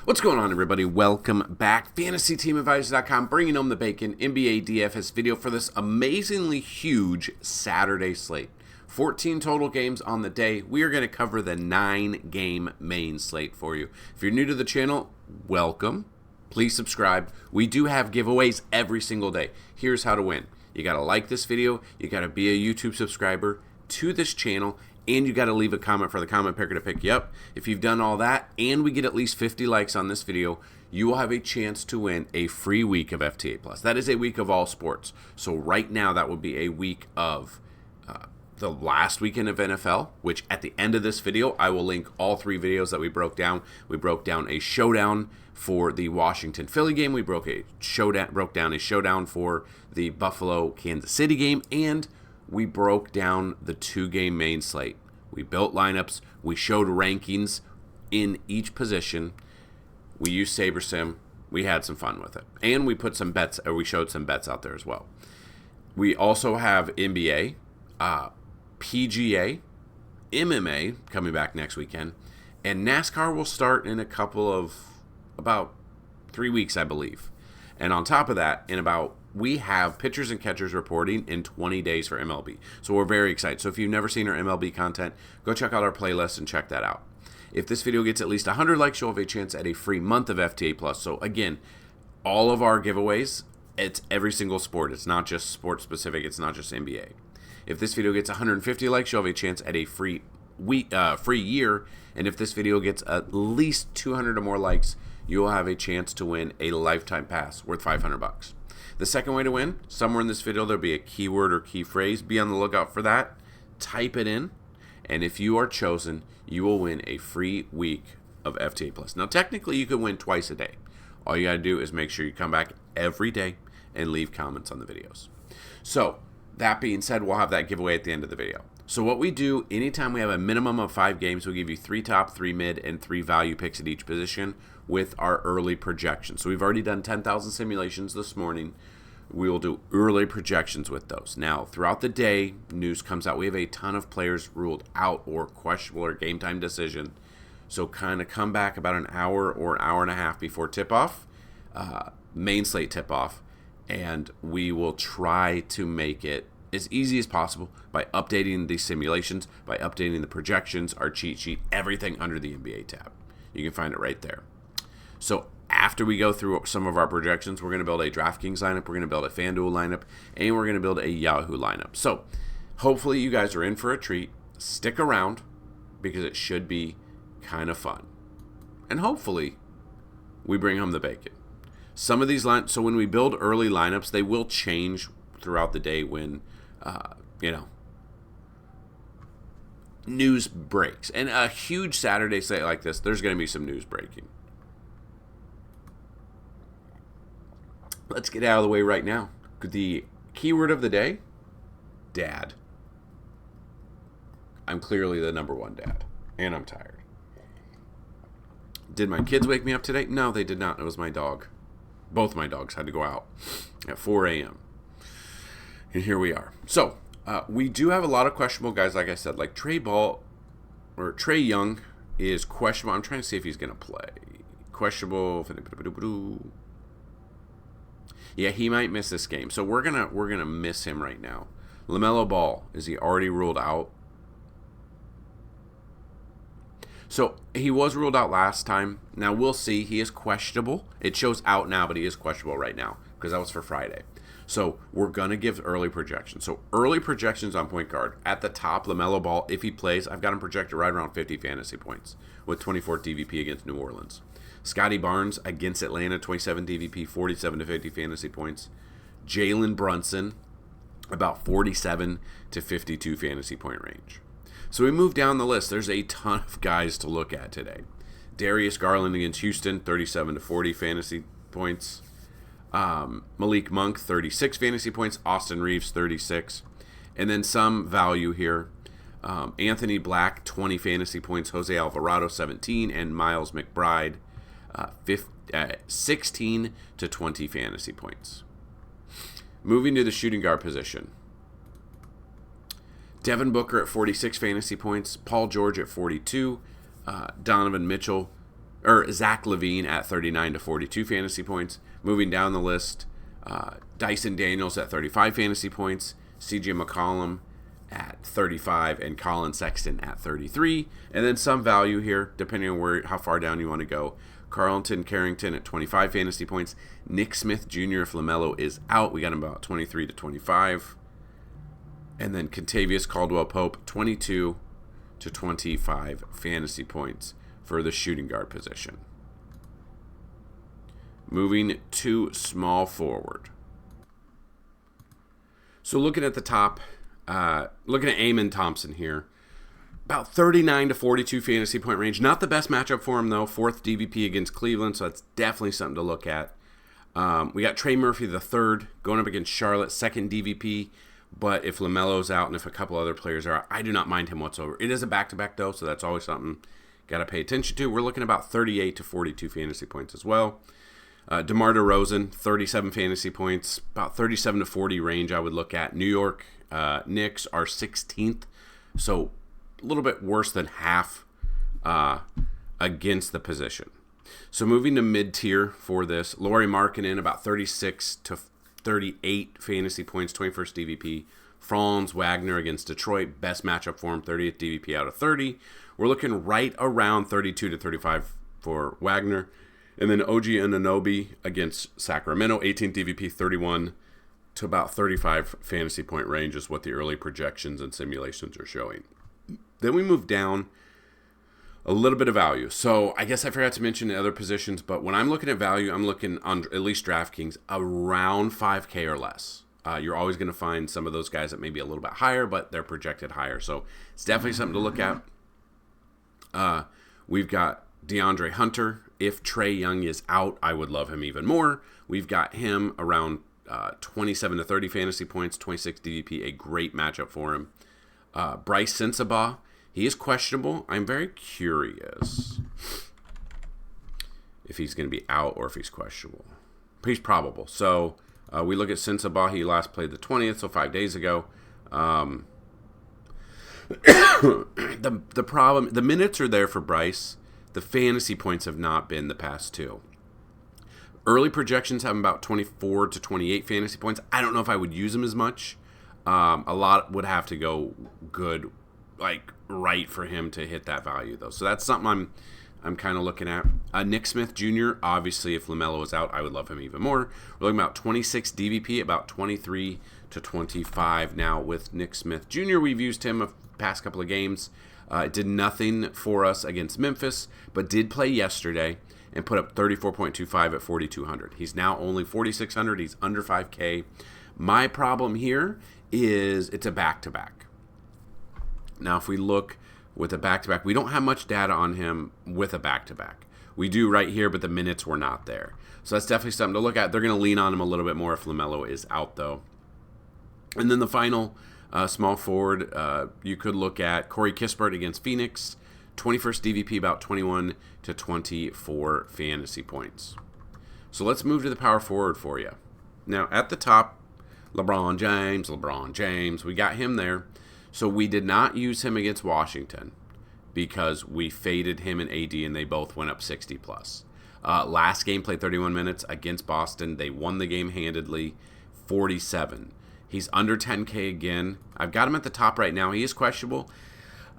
What's going on, everybody? Welcome back. FantasyTeamAdvisors.com bringing home the bacon NBA DFS video for this amazingly huge Saturday slate. 14 total games on the day. We are going to cover the 9-game main slate for you. If you're new to the channel, welcome. Please subscribe. We do have giveaways every single day. Here's how to win. You got to like this video. You got to be a YouTube subscriber to this channel. And you got to leave a comment for the comment picker to pick you up. If you've done all that and we get at least 50 likes on this video, you will have a chance to win a free week of FTA+. That is a week of all sports. So right now that would be a week of the last weekend of NFL, which at the end of this video, I will link all 3 videos that we broke down. We broke down a showdown for the Washington-Philly game. We broke down a showdown for the Buffalo-Kansas City game, and we broke down the 2-game main slate. We built lineups. We showed rankings in each position. We used SaberSim. We had some fun with it. And we put some bets, or we showed some bets out there as well. We also have NBA, PGA, MMA coming back next weekend. And NASCAR will start in a couple of, about 3 weeks, I believe. And on top of that, we have pitchers and catchers reporting in 20 days for MLB. So we're very excited. So if you've never seen our MLB content, go check out our playlist and check that out. If this video gets at least 100 likes, you'll have a chance at a free month of FTA+. So again, all of our giveaways, it's every single sport. It's not just sport specific. It's not just NBA. If this video gets 150 likes, you'll have a chance at a free year. And if this video gets at least 200 or more likes, you will have a chance to win a lifetime pass worth $500. The second way to win, somewhere in this video there'll be a keyword or key phrase. Be on the lookout for that. Type it in, and if you are chosen, you will win a free week of FTA+. Now, technically, you could win twice a day. All you got to do is make sure you come back every day and leave comments on the videos. So, that being said, we'll have that giveaway at the end of the video. So what we do, anytime we have a minimum of 5 games, we'll give you 3 top, 3 mid, and 3 value picks at each position with our early projections. So we've already done 10,000 simulations this morning. We will do early projections with those. Now, throughout the day, news comes out. We have a ton of players ruled out or questionable or game time decision. So kind of come back about an hour or an hour and a half before tip-off, main slate tip-off, and we will try to make it as easy as possible by updating the simulations, by updating the projections, our cheat sheet, everything under the NBA tab. You can find it right there. So after we go through some of our projections, we're going to build a DraftKings lineup, we're going to build a FanDuel lineup, and we're going to build a Yahoo lineup. So hopefully you guys are in for a treat. Stick around because it should be kind of fun. And hopefully we bring home the bacon. Some of these lines, so when we build early lineups, they will change throughout the day when news breaks. And a huge Saturday slate like this, there's going to be some news breaking. Let's get out of the way right now. The keyword of the day, dad. I'm clearly the number 1 dad, and I'm tired. Did my kids wake me up today? No, they did not. It was my dog. Both my dogs had to go out at 4 a.m. And here we are. So, we do have a lot of questionable guys, like I said. Like Trey Young is questionable. I'm trying to see if he's going to play. Questionable. Yeah, he might miss this game. So we're gonna miss him right now. LaMelo Ball, is he already ruled out? So he was ruled out last time. Now we'll see. He is questionable. It shows out now, but he is questionable right now because that was for Friday. So we're going to give early projections. So early projections on point guard. At the top, LaMelo Ball, if he plays, I've got him projected right around 50 fantasy points with 24 DVP against New Orleans. Scotty Barnes against Atlanta, 27 DVP, 47 to 50 fantasy points. Jalen Brunson, about 47 to 52 fantasy point range. So we move down the list. There's a ton of guys to look at today. Darius Garland against Houston, 37 to 40 fantasy points. Malik Monk, 36 fantasy points. Austin Reeves, 36. And then some value here. Anthony Black, 20 fantasy points. Jose Alvarado, 17. And Miles McBride, 16 to 20 fantasy points. Moving to the shooting guard position. Devin Booker at 46 fantasy points. Paul George at 42. Donovan Mitchell or Zach LaVine at 39 to 42 fantasy points. Moving down the list, Dyson Daniels at 35 fantasy points, CJ McCollum at 35, and Colin Sexton at 33. And then some value here, depending on how far down you want to go. Carlton Carrington at 25 fantasy points. Nick Smith Jr. if LaMelo is out, we got him about 23 to 25. And then Kentavious Caldwell-Pope, 22 to 25 fantasy points for the shooting guard position. Moving to small forward. So looking at the top, looking at Amen Thompson here, about 39 to 42 fantasy point range. Not the best matchup for him, though. 4th DVP against Cleveland, so that's definitely something to look at. We got Trey Murphy III going up against Charlotte, 2nd DVP. But if LaMelo's out and if a couple other players are out, I do not mind him whatsoever. It is a back-to-back, though, so that's always something got to pay attention to. We're looking at about 38 to 42 fantasy points as well. DeMar DeRozan, 37 fantasy points, about 37 to 40 range I would look at. New York Knicks are 16th, so a little bit worse than half against the position. So moving to mid-tier for this, Lauri Markkanen, about 36 to 38 fantasy points, 21st DVP. Franz Wagner against Detroit, best matchup for him, 30th DVP out of 30. We're looking right around 32 to 35 for Wagner. And then OG Anunoby against Sacramento, 18th DVP, 31 to about 35 fantasy point range is what the early projections and simulations are showing. Then we move down a little bit of value. So I guess I forgot to mention the other positions, but when I'm looking at value, I'm looking on at least DraftKings around 5K or less. You're always going to find some of those guys that may be a little bit higher, but they're projected higher. So it's definitely something to look at. We've got DeAndre Hunter. If Trae Young is out, I would love him even more. We've got him around 27 to 30 fantasy points, 26 DVP, a great matchup for him. Bryce Sensabaugh, he is questionable. I'm very curious if he's going to be out or if he's questionable. He's probable. So we look at Sensabaugh. He last played the 20th, so 5 days ago. The problem, the minutes are there for Bryce. The fantasy points have not been the past two. Early projections have him about 24 to 28 fantasy points. I don't know if I would use him as much. A lot would have to go good, like right for him to hit that value, though. So that's something I'm kind of looking at. Nick Smith Jr., obviously, if LaMelo is out, I would love him even more. We're looking about 26 DVP, about 23 to 25 now with Nick Smith Jr. We've used him a past couple of games. It did nothing for us against Memphis, but did play yesterday and put up 34.25 at 4,200. He's now only 4,600. He's under 5K. My problem here is it's a back-to-back. Now, if we look with a back-to-back, we don't have much data on him with a back-to-back. We do right here, but the minutes were not there. So that's definitely something to look at. They're going to lean on him a little bit more if LaMelo is out, though. And then the final small forward, you could look at Corey Kispert against Phoenix. 21st DVP, about 21 to 24 fantasy points. So let's move to the power forward for you. Now, at the top, LeBron James. We got him there. So we did not use him against Washington because we faded him and AD, and they both went up 60 plus. Last game, played 31 minutes against Boston. They won the game handedly, 47. He's under 10K again. I've got him at the top right now. He is questionable.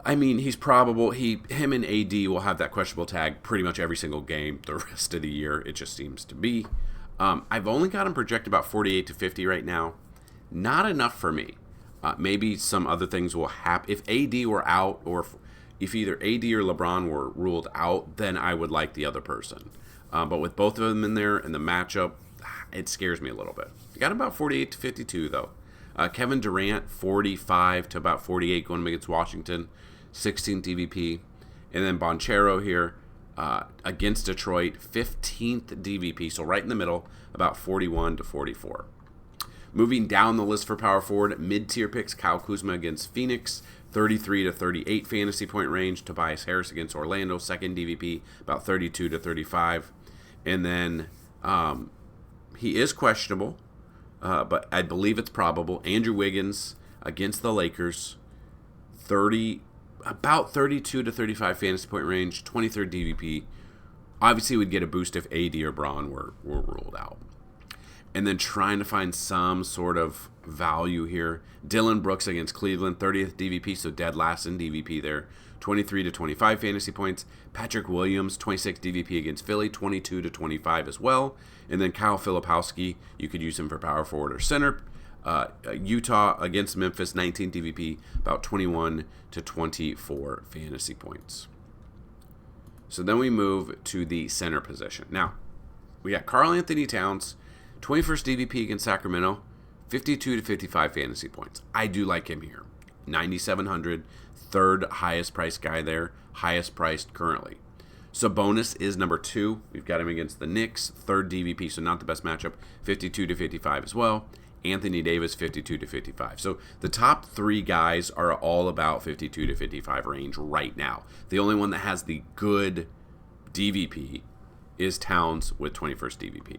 I mean, he's probable. Him and AD will have that questionable tag pretty much every single game the rest of the year. It just seems to be. I've only got him projected about 48 to 50 right now. Not enough for me. Maybe some other things will happen. If AD were out, or if either AD or LeBron were ruled out, then I would like the other person. But with both of them in there and the matchup, it scares me a little bit. Got about 48 to 52, though. Kevin Durant, 45 to about 48 going against Washington, 16th DVP. And then Bonchero here against Detroit, 15th DVP, so right in the middle, about 41 to 44. Moving down the list for power forward, mid-tier picks, Kyle Kuzma against Phoenix, 33 to 38 fantasy point range. Tobias Harris against Orlando, 2nd DVP, about 32 to 35. And then he is questionable, but I believe it's probable. Andrew Wiggins against the Lakers, about 32 to 35 fantasy point range, 23rd DVP. Obviously, we'd get a boost if AD or Braun were ruled out. And then trying to find some sort of value here. Dylan Brooks against Cleveland, 30th DVP, so dead last in DVP there. 23 to 25 fantasy points. Patrick Williams, 26 DVP against Philly, 22 to 25 as well. And then Kyle Filipowski, you could use him for power forward or center. Utah against Memphis, 19 DVP, about 21 to 24 fantasy points. So then we move to the center position. Now, we got Karl Anthony Towns, 21st DVP against Sacramento, 52 to 55 fantasy points. I do like him here. 9,700, third highest priced guy there, highest priced currently. Sabonis is number 2. We've got him against the Knicks, third DVP, so not the best matchup, 52 to 55 as well. Anthony Davis, 52 to 55. So the top 3 guys are all about 52 to 55 range right now. The only one that has the good DVP is Towns with 21st DVP.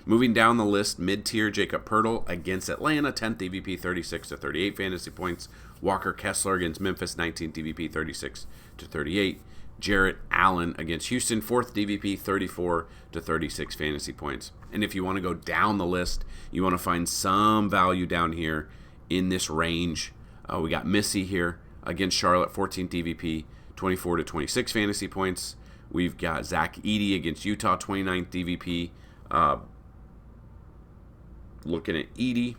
Moving down the list, mid-tier Jacob Poeltl against Atlanta, 10th DVP, 36 to 38 fantasy points. Walker Kessler against Memphis, 19th DVP, 36 to 38. Jarrett Allen against Houston, 4th DVP, 34 to 36 fantasy points. And if you want to go down the list, you want to find some value down here in this range. We got Missy here against Charlotte, 14th DVP, 24 to 26 fantasy points. We've got Zach Edey against Utah, 29th DVP. Looking at Edey,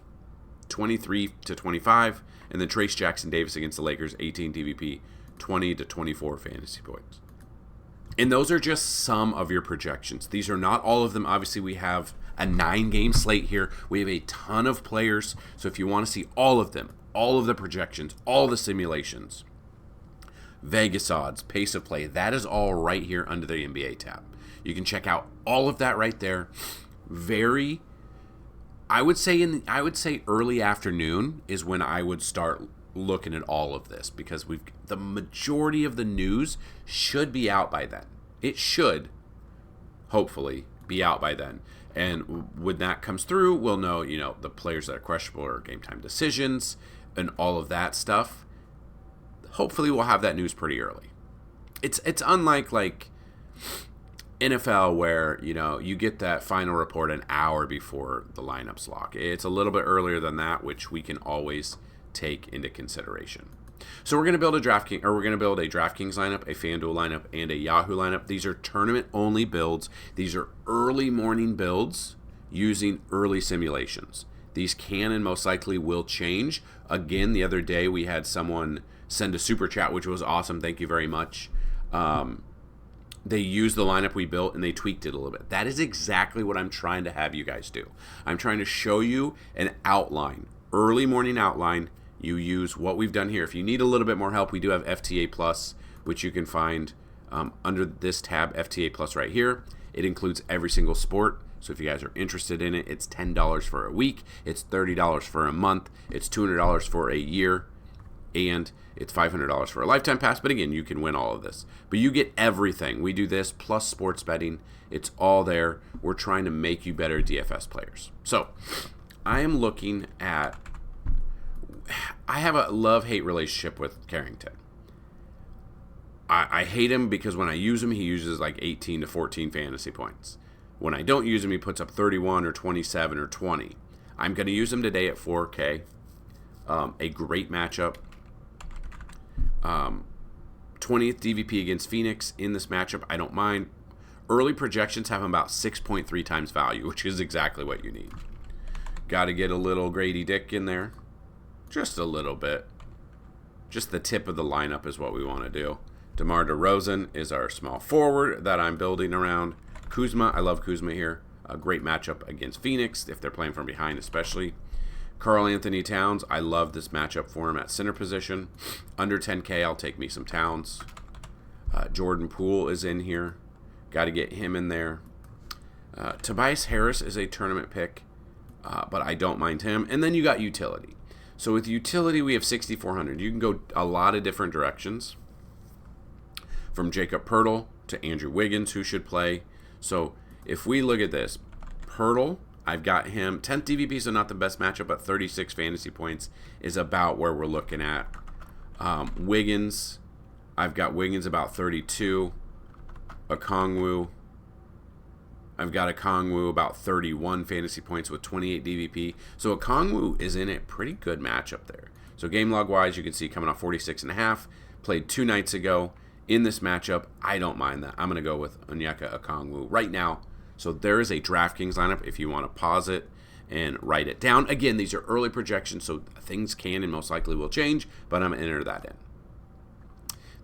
23 to 25. And then Trace Jackson Davis against the Lakers, 18 DVP, 20 to 24 fantasy points. And those are just some of your projections. These are not all of them. Obviously, we have a 9-game slate here. We have a ton of players. So if you want to see all of them, all of the projections, all the simulations, Vegas odds, pace of play, that is all right here under the NBA tab. You can check out all of that right there. I would say early afternoon is when I would start looking at all of this, because the majority of the news should be out by then. It should, hopefully, be out by then. And when that comes through, we'll know, the players that are questionable or game time decisions and all of that stuff. Hopefully, we'll have that news pretty early. It's unlike like NFL where, you get that final report an hour before the lineups lock. It's a little bit earlier than that, which we can always take into consideration. So we're going to build a DraftKings lineup, a FanDuel lineup, and a Yahoo lineup. These are tournament-only builds. These are early morning builds using early simulations. These can and most likely will change. Again, the other day we had someone send a super chat, which was awesome. Thank you very much. They used the lineup we built and they tweaked it a little bit. That is exactly what I'm trying to have you guys do. I'm trying to show you an outline, early morning outline. You use what we've done here. If you need a little bit more help, we do have FTA Plus, which you can find under this tab, FTA Plus right here. It includes every single sport. So if you guys are interested in it, it's $10 for a week. It's $30 for a month. It's $200 for a year. And it's $500 for a lifetime pass. But again, you can win all of this. But you get everything. We do this plus sports betting. It's all there. We're trying to make you better DFS players. So I am looking at... I have a love-hate relationship with Carrington. I hate him because when I use him, he uses like 18 to 14 fantasy points. When I don't use him, he puts up 31 or 27 or 20. I'm going to use him today at 4K. A great matchup. 20th DVP against Phoenix in this matchup. I don't mind. Early projections have him about 6.3 times value, which is exactly what you need. Got to get a little Grady Dick in there. Just a little bit. Just the tip of the lineup is what we want to do. DeMar DeRozan is our small forward that I'm building around. Kuzma, I love Kuzma here. A great matchup against Phoenix, if they're playing from behind especially. Karl Anthony Towns, I love this matchup for him at center position. Under 10K, I'll take me some Towns. Jordan Poole is in here. Got to get him in there. Tobias Harris is a tournament pick, but I don't mind him. And then you got utility. So with utility, we have 6,400. You can go a lot of different directions. From Jacob Poeltl to Andrew Wiggins, who should play. So if we look at this, Poeltl, I've got him. 10th DVP, so not the best matchup, but 36 fantasy points is about where we're looking at. Wiggins, I've got Wiggins about 32. Okongwu. I've got Okongwu about 31 fantasy points with 28 DVP. So Okongwu is in a pretty good matchup there. So game log wise, you can see coming off 46.5. Played 2 nights ago in this matchup. I don't mind that. I'm going to go with Onyeka Okongwu right now. So there is a DraftKings lineup if you want to pause it and write it down. Again, these are early projections, so things can and most likely will change, but I'm going to enter that in.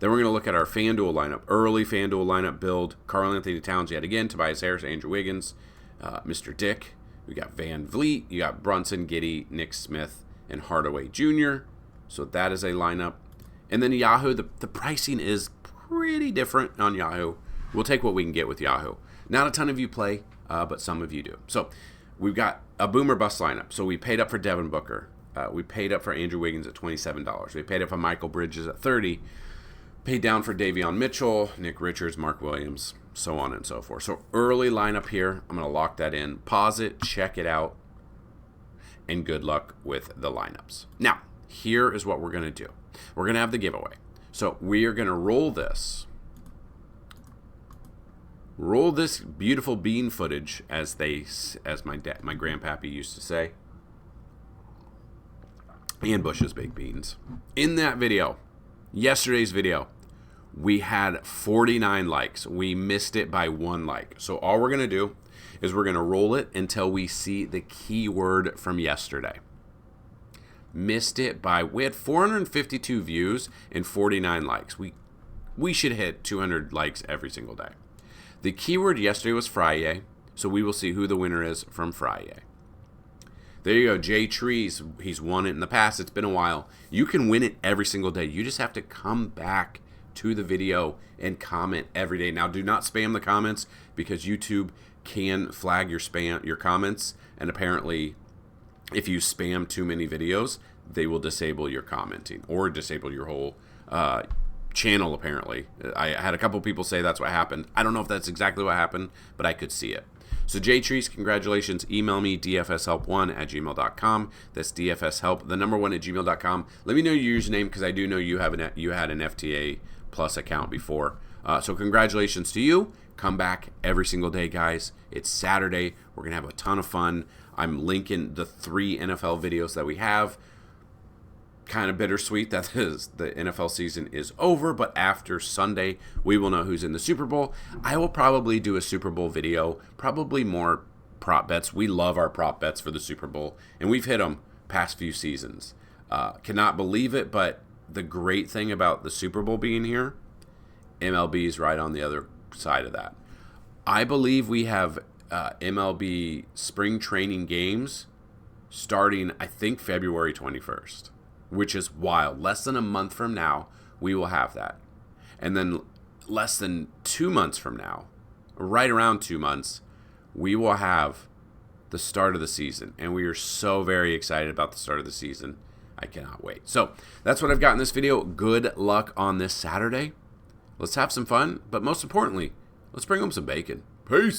Then we're going to look at our FanDuel lineup. Early FanDuel lineup build. Karl Anthony Towns yet again. Tobias Harris, Andrew Wiggins, Mr. Dick. We got Van Vliet. You got Brunson, Giddey, Nick Smith, and Hardaway Jr. So that is a lineup. And then Yahoo, the pricing is pretty different on Yahoo. We'll take what we can get with Yahoo. Not a ton of you play, but some of you do. So we've got a boomer bust lineup. So we paid up for Devin Booker. We paid up for Andrew Wiggins at $27. We paid up for Michael Bridges at $30. Paid down for Davion Mitchell, Nick Richards, Mark Williams, so on and so forth. So early lineup here. I'm going to lock that in. Pause it, check it out, and good luck with the lineups. Now, here is what we're going to do. We're going to have the giveaway. So we are going to roll this. Roll this beautiful bean footage, as my grandpappy used to say. And Bush's baked beans. In that video, yesterday's video, we had 49 likes. We missed it by 1 like. So all we're going to do is we're going to roll it until we see the keyword from yesterday. Missed it by, we had 452 views and 49 likes. We should hit 200 likes every single day. The keyword yesterday was Friday, so we will see who the winner is from Friday. There you go, Jay Trees. He's won it in the past. It's been a while. You can win it every single day. You just have to come back to the video and comment every day. Now, do not spam the comments because YouTube can flag your comments, and apparently if you spam too many videos, they will disable your commenting or disable your whole channel, apparently. I had a couple people say that's what happened. I don't know if that's exactly what happened, but I could see it. So Jay Trees, congratulations. Email me, dfshelp1@gmail.com. That's dfshelp, the number 1 at gmail.com. Let me know your username because I do know you had an FTA Plus account before. So congratulations to you. Come back every single day, guys. It's Saturday. We're going to have a ton of fun. I'm linking the 3 NFL videos that we have. Kind of bittersweet that the NFL season is over, but after Sunday, we will know who's in the Super Bowl. I will probably do a Super Bowl video, probably more prop bets. We love our prop bets for the Super Bowl, and we've hit them past few seasons. Cannot believe it, but the great thing about the Super Bowl being here, MLB is right on the other side of that. I believe we have MLB spring training games starting, I think, February 21st. Which is wild. Less than a month from now, we will have that. And then less than 2 months from now, right around 2 months, we will have the start of the season. And we are so very excited about the start of the season. I cannot wait. So that's what I've got in this video. Good luck on this Saturday. Let's have some fun. But most importantly, let's bring home some bacon. Peace.